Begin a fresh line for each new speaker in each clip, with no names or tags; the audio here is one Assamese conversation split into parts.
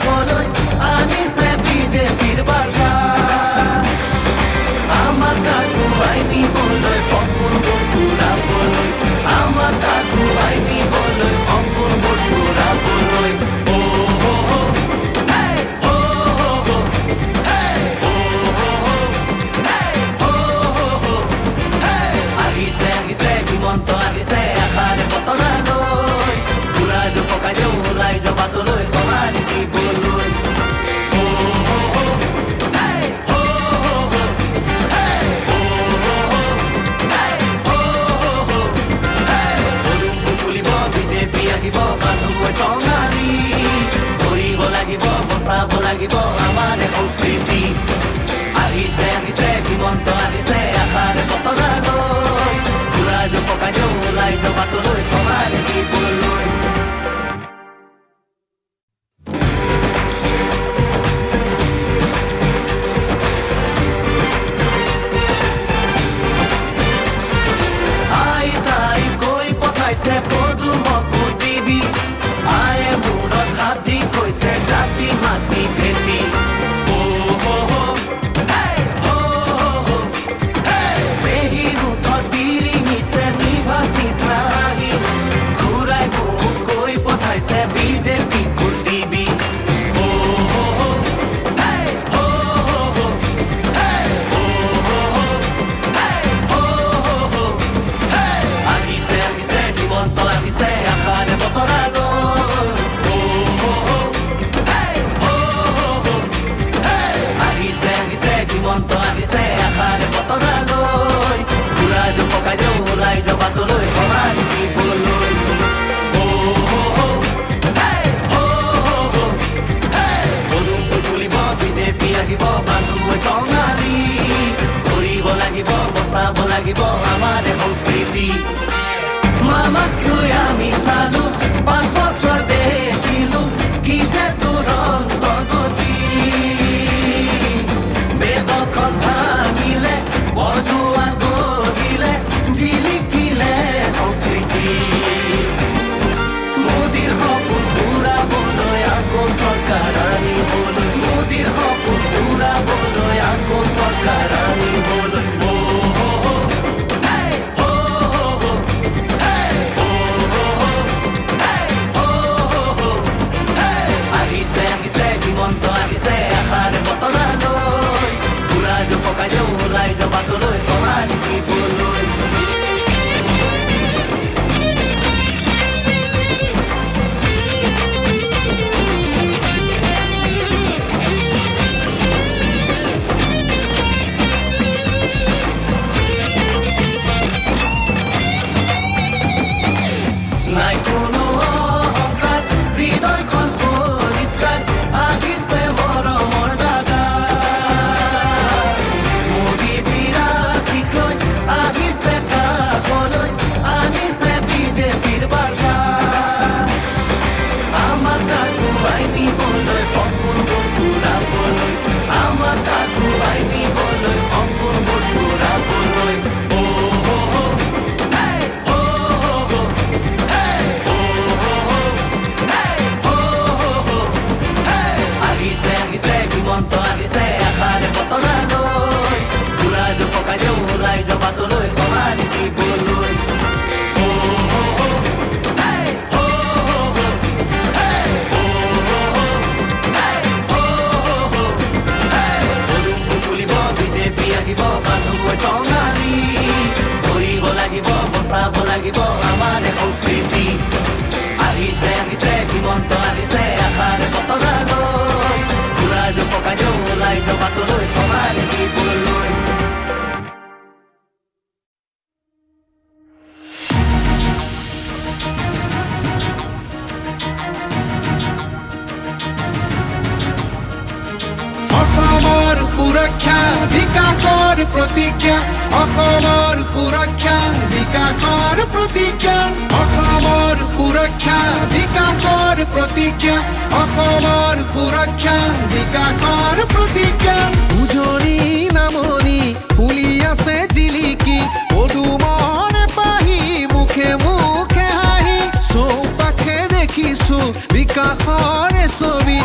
কাষলৈ আনিছে বিজেপিৰ বাৰ্তা আমাক আগুৱাই নিবলৈ সপোনবোৰ পূৰাবলৈ আমাক আগুৱাই নিবলৈ সপোনবোৰ পূৰাবলৈ আহিছে আহিছে হিমন্ত আহিছে আশাৰে বতৰালৈ পুৰাটো পকাই দিওঁ ওলাই যাবাতলৈ সঁহাৰি দিবলৈ আহিব মানুহে টঙালি কৰিব লাগিব বচাব লাগিব আমাৰ সংস্কৃতি আহিছে আহিছে হিমন্ত আহিছে আশাৰে বতৰালৈ পুৰাটো পকাই দিওঁ ওলাই যাবাতলৈ সঁহাৰি দিবলৈ আইতাই কৈ পঠাইছে পদুমক আয়ে মূৰত হাতী কৈছে জাতি মাটি ভেটি পেহীৰুথত বিৰি নিছে নিভাজ মিঠাই ঘূৰাই মোক কৈ পঠাইছে বিজেপি ভোট দিবি আহিছে আহিছে হিমন্ত আহিছে আশাৰে বতৰালৈ হিমন্ত আহিছে আশাৰে বতৰালৈ পুৰাটো পকাই দিওঁ ওলাই যাবাতলৈ সঁহাৰি দিবলৈ পদুমটো তুলিব বিজেপি আহিব মানুহে টঙালি ধৰিব লাগিব বচাব লাগিব আমাৰ সংস্কৃতি মামাক লৈ আমি চালো 5 বছৰ দেখিলো কি যে দুৰন্ত গতি বেদখল ভাঙিলে বৰদুৱা গঢ়িলে জিলিকিলে সংস্কৃতি মোদীৰ সপোন পূৰাবলৈ আকৌ চৰকাৰ আনিবলৈ মোদীৰ সপোন পূৰাবলৈ আকৌ চৰকাৰ আনিবলৈ আহিছে আহিছে হিমন্ত আহিছে আশাৰে বতৰালৈ পুৰাটো পকাই দিওঁ ওলাই যাবাতলৈ সঁহাৰি দিবলৈ নাই কোনো অহংকাৰ হৃদয়খন পৰিষ্কাৰ আহিছে মৰমৰ দাদা মোদীজীৰ আশীষ লৈ আহিছে কাষলৈ আনিছে বিজেপিৰ বাৰ্তা আমাক আগুৱাই নিবলৈ সপোনবোৰ পূৰাবলৈ আমাক আগুৱাই নিবলৈ সপোনবোৰ পূৰাবলৈ আহিছে আহিছে হিমন্ত আহিছে আশাৰে বতৰালৈ পুৰাটো পকাই দিওঁ ওলাই যাবাতলৈ সঁহাৰি দিবলৈ পদুমটো তুলিব বিজেপি আহিব মানুহে টঙালি ধৰিব লাগিব বচাব লাগিব আমাৰ সংস্কৃতি আহিছে আহিছে হিমন্ত আহিছে আশাৰে বতৰালৈ পুৰাটো পকাই দিওঁ ওলাই যাবাতলৈ সঁহাৰি দিবলৈ
অসমৰ সুৰক্ষা বিকাশৰ প্ৰতিজ্ঞা অসমৰ সুৰক্ষা বিকাশৰ প্ৰতিজ্ঞা অসমৰ সুৰক্ষা বিকাশৰ প্ৰতিজ্ঞা অসমৰ সুৰক্ষা বিকাশৰ প্ৰতিজ্ঞা উজনি নামনি ফুলি আছে জিলিকি পদুমৰ পাহি মুখে মুখে হাঁহি চৌপাশে দেখিছো বিকাশৰ ছবি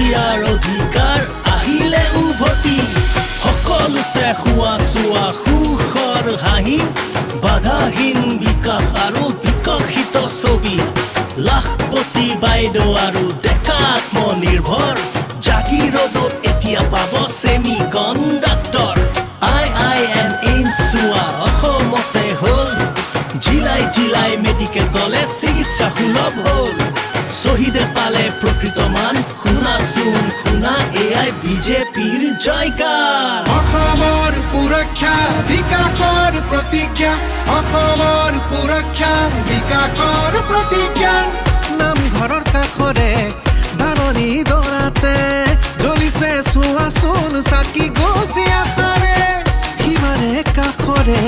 ইয়াৰ অধিকাৰ আহিলে উভতি সকলোতে খোৱা চোৱা সুখৰ হাঁহি বাধাহীন বিকাশ আৰু বিকশিত ছবি লাখপতি বাইদেউ আৰু ডেকা আত্মনিৰ্ভৰ জাগিৰোডত এতিয়া পাব ছেমি কণ্ডাক্টৰ IIM এইমছ চোৱা অসমতে হ'ল জিলাই জিলাই মেডিকেল কলেজ চিকিৎসা সুলভ হ'ল শহীদে পালে প্ৰকৃত মান শুনাচোন শুনা এয়াই বিজেপিৰ জয়গান
অসমৰ সুৰক্ষা বিকাশৰ প্ৰতিজ্ঞা অসমৰ সুৰক্ষা বিকাশৰ প্ৰতিজ্ঞা নামঘৰৰ কাষৰে ধাৰণি দৰাতে জ্বলিছে চোৱাচোন চাকি গছি আশাৰে সিবাৰে কাষৰে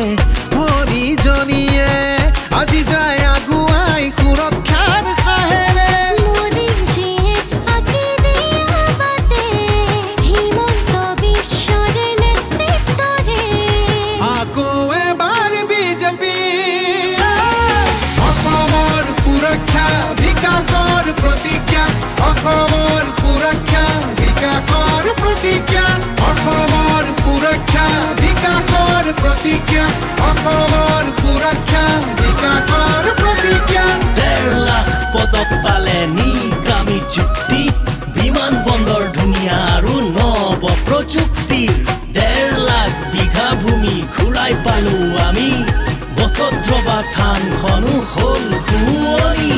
ভনীজনীয়ে আজি যায় আগুৱাই সুৰক্ষাৰ সাহেৰে
মোদীজীয়ে আঁকি দিয়া বাটে হিমন্ত বিশ্বৰ নেতৃত্বৰে
আকৌ এবাৰ বিজেপি অসমৰ সুৰক্ষা বিকাশৰ প্ৰতিজ্ঞা অসমৰ সুৰক্ষা বিকাশৰ প্ৰতিজ্ঞা অসমৰ সুৰক্ষা বিকাশৰ প্ৰতিজ্ঞা অসমৰ সুৰক্ষা বিকাশৰ প্ৰতিজ্ঞা
1.5 লাখ পদক পালে নিকামী যুক্তি বিমান বন্দৰ ধুনীয়া আৰু নৱ প্ৰযুক্তিৰ 1.5 লাখ বিঘা ভূমি ঘূৰাই পালো আমি বটদ্ৰৱা থানখনো হ'ল শুৱনি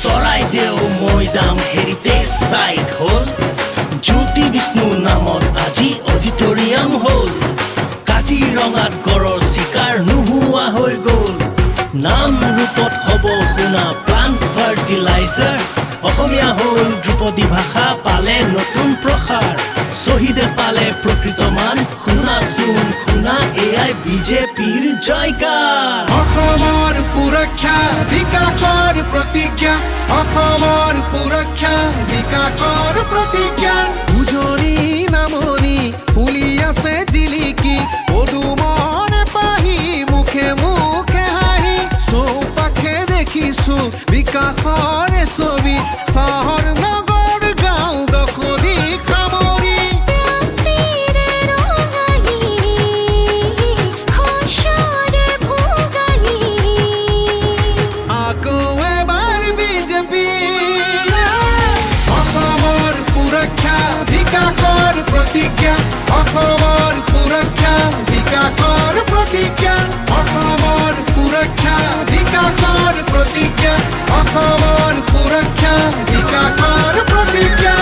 চৰাইদেউ মৈদাম হেৰিটেজ চাইট হ'ল জ্যোতি বিষ্ণু নামত আজি অডিটৰিয়াম হ'ল কাজিৰঙাত গড়ৰ চিকাৰ নোহোৱা হৈ গ'ল নাম ৰূপত হ'ব শুনা প্লান্ট ফাৰ্টিলাইজাৰ অসমীয়া হ'ল ধ্ৰুপদী ভাষা পালে নতুন প্ৰসাৰ শহীদে পালে প্ৰকৃত মান শুনাচোন শুনা এয়াই বিজেপিৰ জয়গান
অসমৰ সুৰক্ষা বিকাশৰ প্ৰতিজ্ঞা অসমৰ সুৰক্ষা বিকাশৰ প্ৰতিজ্ঞা উজনি নামনি ফুলি আছে জিলিকি পদুমৰ পাহি মুখে মুখে হাঁহি চৌপাশে দেখিছো বিকাশৰ ছবি চহৰ নগৰ গাঁও দখলি সামৰি
ৰাতিৰে ৰঙালী খোজৰে ভোগালী
আকৌ এবাৰ বিজেপি অসমৰ সুৰক্ষা বিকাশৰ প্ৰতিজ্ঞা অসমৰ সুৰক্ষা বিকাশৰ প্ৰতিজ্ঞা অসমৰ সুৰক্ষা বিকাশৰ প্ৰতিজ্ঞা অসমৰ সুৰক্ষা বিকাশৰ প্ৰতিজ্ঞা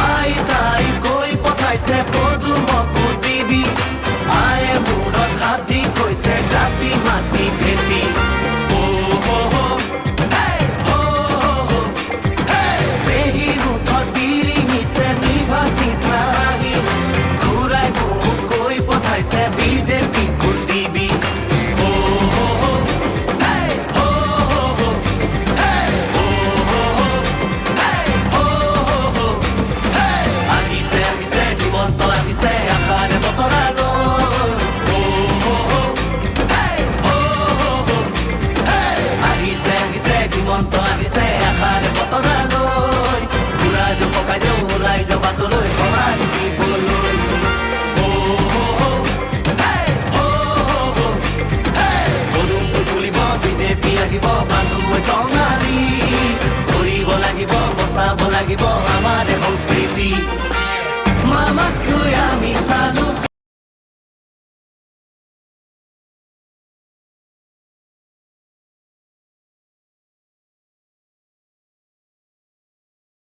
আইতাই কৈ পঠাইছে পদুমকো দিবি আয়ে মূৰত হাত দি কৈছে জাতি মাতি ভেটি পেহীৰ নিছে নিভাজ মিঠাই ঘূৰাই মোক কৈ পঠাইছে বিজেপি কুটিবি আহিছে আহিছে হিমন্ত আহিছে আশাৰে বতৰালৈ আহিছে আহিছে হিমন্ত আহিছে আশাৰে বতৰালৈ ঘূৰাই দিওঁ পকাই দিওঁ ওলাই যাওঁ বাটলৈ সমাধি দিবলৈ পদুমটো তুলিব বিজেপি আহিব বান্ধুৱে টঙালি ধৰিব লাগিব বচাব লাগিব আমাৰ সংস্কৃতি মামাক লৈ আমি চালো